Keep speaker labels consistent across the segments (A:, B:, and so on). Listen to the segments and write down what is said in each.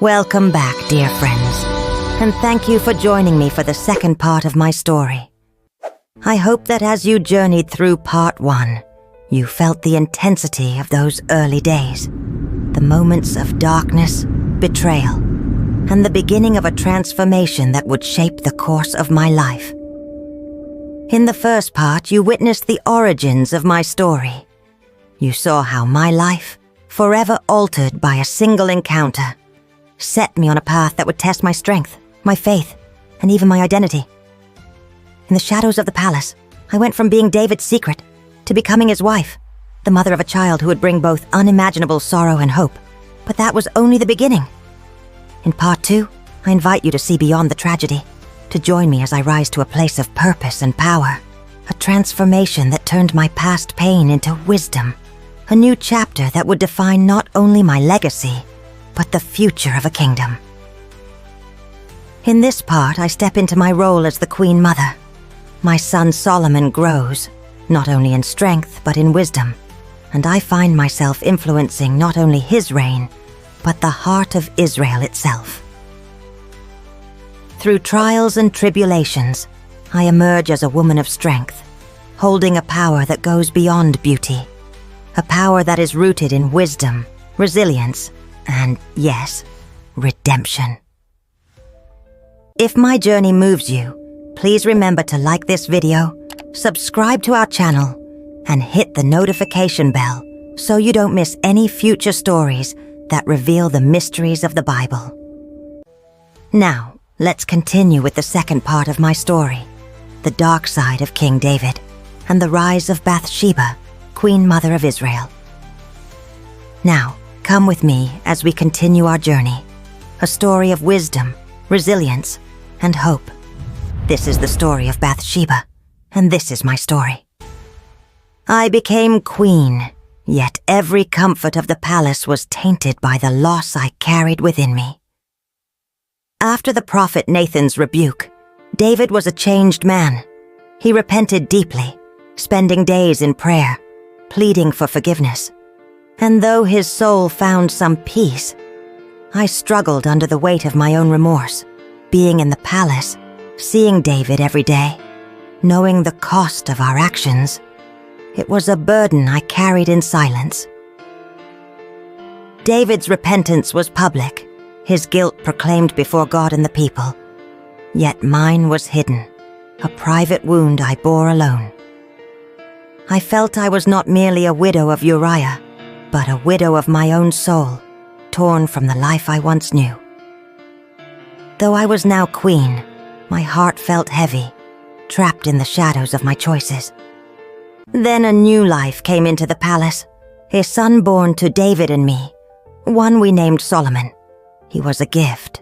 A: Welcome back, dear friends, and thank you for joining me for the second part of my story. I hope that as you journeyed through part 1, you felt the intensity of those early days, the moments of darkness, betrayal, and the beginning of a transformation that would shape the course of my life. In the first part, you witnessed the origins of my story. You saw how my life, forever altered by a single encounter, set me on a path that would test my strength, my faith, and even my identity. In the shadows of the palace, I went from being David's secret to becoming his wife, the mother of a child who would bring both unimaginable sorrow and hope. But that was only the beginning. In part 2, I invite you to see beyond the tragedy, to join me as I rise to a place of purpose and power, a transformation that turned my past pain into wisdom, a new chapter that would define not only my legacy, but the future of a kingdom. In this part, I step into my role as the Queen Mother. My son Solomon grows, not only in strength, but in wisdom, and I find myself influencing not only his reign, but the heart of Israel itself. Through trials and tribulations, I emerge as a woman of strength, holding a power that goes beyond beauty, a power that is rooted in wisdom, resilience, and, yes, redemption. If my journey moves you, please remember to like this video, subscribe to our channel, and hit the notification bell so you don't miss any future stories that reveal the mysteries of the Bible. Now, let's continue with the second part of my story, the dark side of King David and the rise of Bathsheba, Queen Mother of Israel. Now, come with me as we continue our journey, a story of wisdom, resilience, and hope. This is the story of Bathsheba, and this is my story. I became queen, yet every comfort of the palace was tainted by the loss I carried within me. After the prophet Nathan's rebuke, David was a changed man. He repented deeply, spending days in prayer, pleading for forgiveness. And though his soul found some peace, I struggled under the weight of my own remorse, being in the palace, seeing David every day, knowing the cost of our actions. It was a burden I carried in silence. David's repentance was public, his guilt proclaimed before God and the people. Yet mine was hidden, a private wound I bore alone. I felt I was not merely a widow of Uriah, but a widow of my own soul, torn from the life I once knew. Though I was now queen, my heart felt heavy, trapped in the shadows of my choices. Then a new life came into the palace, a son born to David and me, one we named Solomon. He was a gift,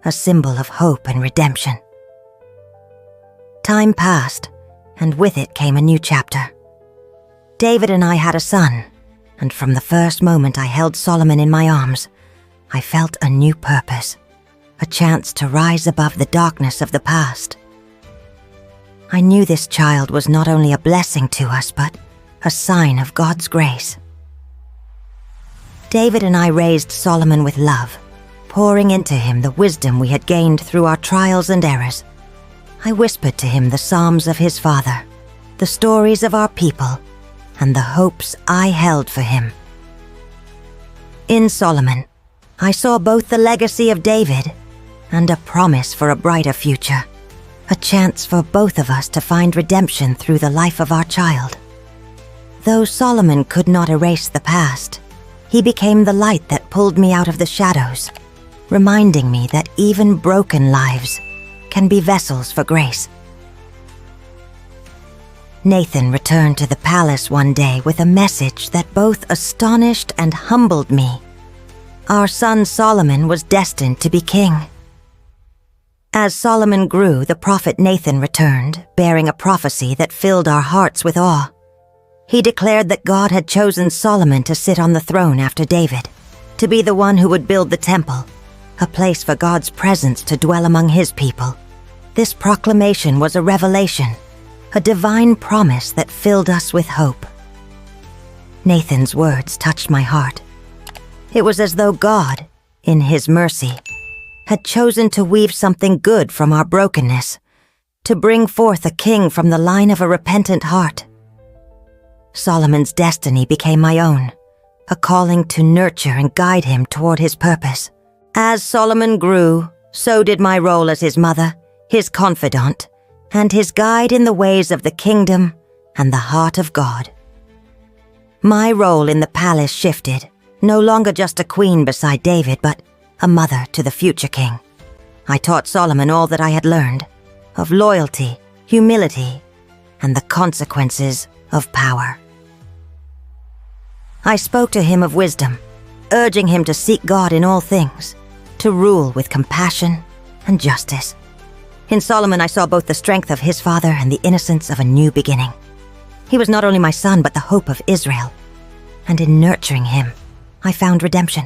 A: a symbol of hope and redemption. Time passed, and with it came a new chapter. David and I had a son, and from the first moment I held Solomon in my arms, I felt a new purpose, a chance to rise above the darkness of the past. I knew this child was not only a blessing to us, but a sign of God's grace. David and I raised Solomon with love, pouring into him the wisdom we had gained through our trials and errors. I whispered to him the psalms of his father, the stories of our people, and the hopes I held for him. In Solomon, I saw both the legacy of David and a promise for a brighter future, a chance for both of us to find redemption through the life of our child. Though Solomon could not erase the past, he became the light that pulled me out of the shadows, reminding me that even broken lives can be vessels for grace. Nathan returned to the palace one day with a message that both astonished and humbled me. Our son Solomon was destined to be king. As Solomon grew, the prophet Nathan returned, bearing a prophecy that filled our hearts with awe. He declared that God had chosen Solomon to sit on the throne after David, to be the one who would build the temple, a place for God's presence to dwell among his people. This proclamation was a revelation, a divine promise that filled us with hope. Nathan's words touched my heart. It was as though God, in his mercy, had chosen to weave something good from our brokenness, to bring forth a king from the line of a repentant heart. Solomon's destiny became my own, a calling to nurture and guide him toward his purpose. As Solomon grew, so did my role as his mother, his confidant, and his guide in the ways of the kingdom and the heart of God. My role in the palace shifted, no longer just a queen beside David, but a mother to the future king. I taught Solomon all that I had learned, of loyalty, humility, and the consequences of power. I spoke to him of wisdom, urging him to seek God in all things, to rule with compassion and justice. In Solomon, I saw both the strength of his father and the innocence of a new beginning. He was not only my son, but the hope of Israel. And in nurturing him, I found redemption.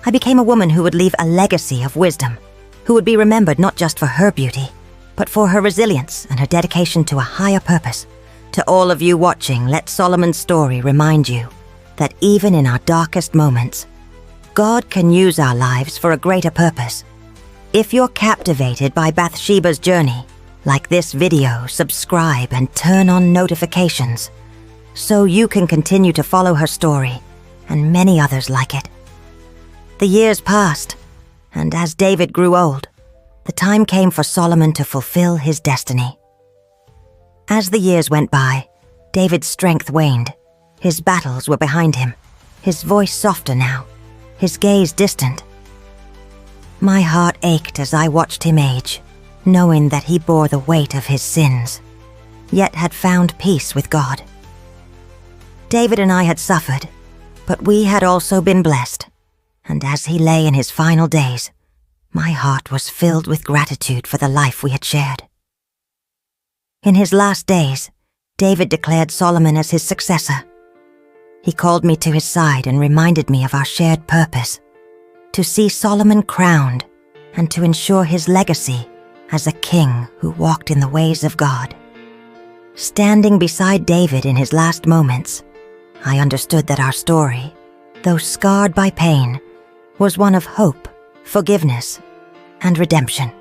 A: I became a woman who would leave a legacy of wisdom, who would be remembered not just for her beauty, but for her resilience and her dedication to a higher purpose. To all of you watching, let Solomon's story remind you that even in our darkest moments, God can use our lives for a greater purpose. If you're captivated by Bathsheba's journey, like this video, subscribe and turn on notifications so you can continue to follow her story and many others like it. The years passed, and as David grew old, the time came for Solomon to fulfill his destiny. As the years went by, David's strength waned. His battles were behind him, his voice softer now, his gaze distant. My heart ached as I watched him age, knowing that he bore the weight of his sins, yet had found peace with God. David and I had suffered, but we had also been blessed, and as he lay in his final days, my heart was filled with gratitude for the life we had shared. In his last days, David declared Solomon as his successor. He called me to his side and reminded me of our shared purpose, to see Solomon crowned and to ensure his legacy as a king who walked in the ways of God. Standing beside David in his last moments, I understood that our story, though scarred by pain, was one of hope, forgiveness, and redemption.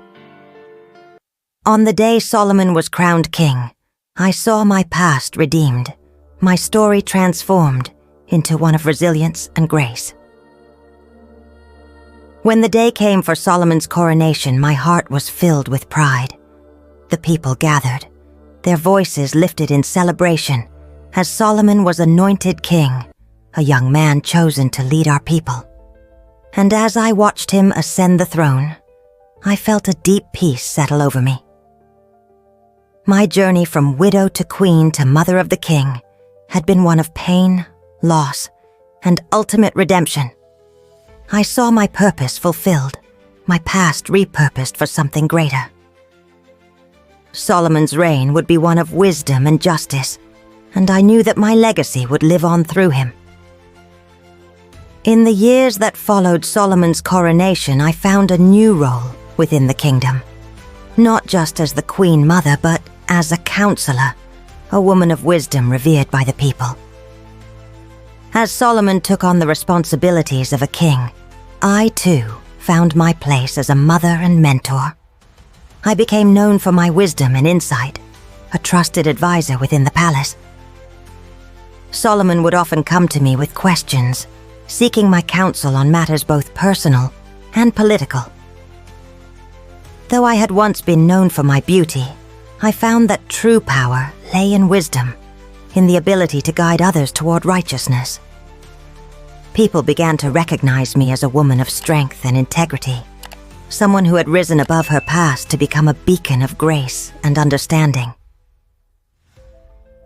A: On the day Solomon was crowned king, I saw my past redeemed, my story transformed into one of resilience and grace. When the day came for Solomon's coronation, my heart was filled with pride. The people gathered, their voices lifted in celebration, as Solomon was anointed king, a young man chosen to lead our people. And as I watched him ascend the throne, I felt a deep peace settle over me. My journey from widow to queen to mother of the king had been one of pain, loss, and ultimate redemption. I saw my purpose fulfilled, my past repurposed for something greater. Solomon's reign would be one of wisdom and justice, and I knew that my legacy would live on through him. In the years that followed Solomon's coronation, I found a new role within the kingdom, not just as the queen mother, but as a counselor, a woman of wisdom revered by the people. As Solomon took on the responsibilities of a king, I too found my place as a mother and mentor. I became known for my wisdom and insight, a trusted advisor within the palace. Solomon would often come to me with questions, seeking my counsel on matters both personal and political. Though I had once been known for my beauty, I found that true power lay in wisdom, in the ability to guide others toward righteousness. People began to recognize me as a woman of strength and integrity, someone who had risen above her past to become a beacon of grace and understanding.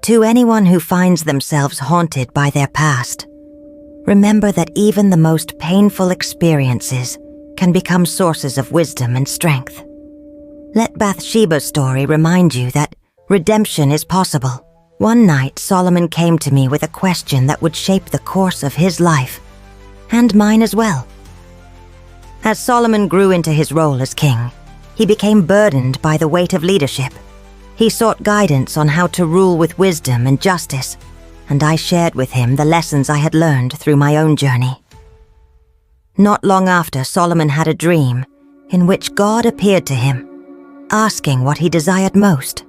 A: To anyone who finds themselves haunted by their past, remember that even the most painful experiences can become sources of wisdom and strength. Let Bathsheba's story remind you that redemption is possible. One night, Solomon came to me with a question that would shape the course of his life, and mine as well. As Solomon grew into his role as king, he became burdened by the weight of leadership. He sought guidance on how to rule with wisdom and justice, and I shared with him the lessons I had learned through my own journey. Not long after, Solomon had a dream in which God appeared to him, asking what he desired most.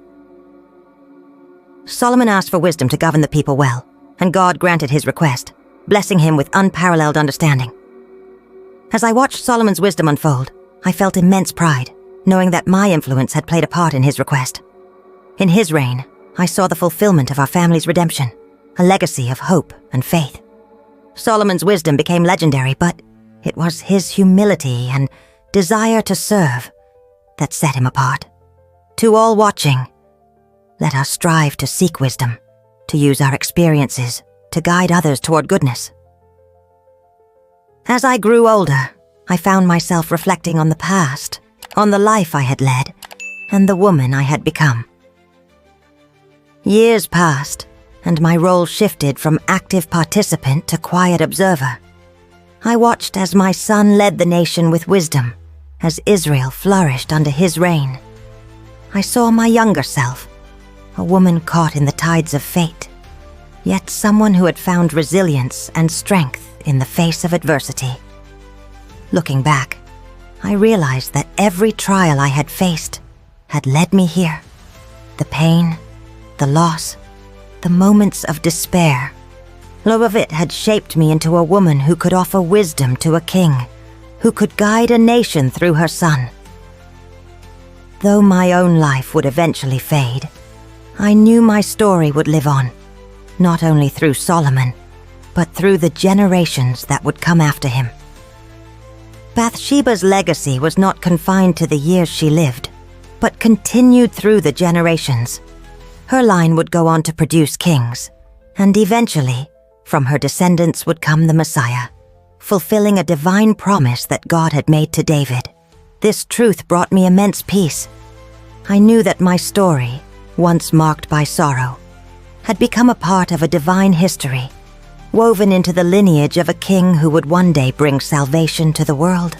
A: Solomon asked for wisdom to govern the people well, and God granted his request, blessing him with unparalleled understanding. As I watched Solomon's wisdom unfold, I felt immense pride, knowing that my influence had played a part in his request. In his reign, I saw the fulfillment of our family's redemption, a legacy of hope and faith. Solomon's wisdom became legendary, but it was his humility and desire to serve that set him apart. To all watching, let us strive to seek wisdom, to use our experiences to guide others toward goodness. As I grew older, I found myself reflecting on the past, on the life I had led, and the woman I had become. Years passed, and my role shifted from active participant to quiet observer. I watched as my son led the nation with wisdom, as Israel flourished under his reign. I saw my younger self, a woman caught in the tides of fate, yet someone who had found resilience and strength in the face of adversity. Looking back, I realized that every trial I had faced had led me here. The pain, the loss, the moments of despair. All of it had shaped me into a woman who could offer wisdom to a king, who could guide a nation through her son. Though my own life would eventually fade, I knew my story would live on, not only through Solomon, but through the generations that would come after him. Bathsheba's legacy was not confined to the years she lived, but continued through the generations. Her line would go on to produce kings, and eventually, from her descendants would come the Messiah, fulfilling a divine promise that God had made to David. This truth brought me immense peace. I knew that my story, once marked by sorrow, had become a part of a divine history, woven into the lineage of a king who would one day bring salvation to the world.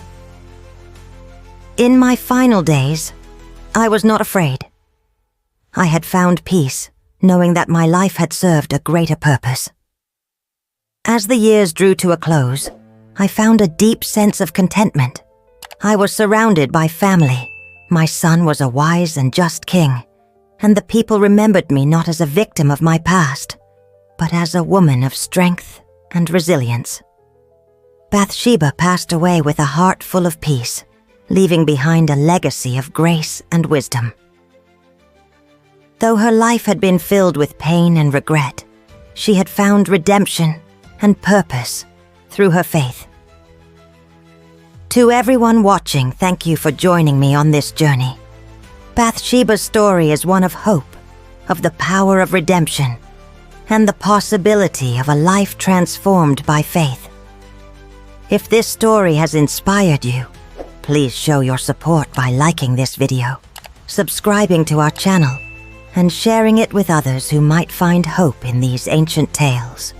A: In my final days, I was not afraid. I had found peace, knowing that my life had served a greater purpose. As the years drew to a close, I found a deep sense of contentment. I was surrounded by family. My son was a wise and just king, and the people remembered me not as a victim of my past, but as a woman of strength and resilience. Bathsheba passed away with a heart full of peace, leaving behind a legacy of grace and wisdom. Though her life had been filled with pain and regret, she had found redemption and purpose through her faith. To everyone watching, thank you for joining me on this journey. Bathsheba's story is one of hope, of the power of redemption, and the possibility of a life transformed by faith. If this story has inspired you, please show your support by liking this video, subscribing to our channel, and sharing it with others who might find hope in these ancient tales.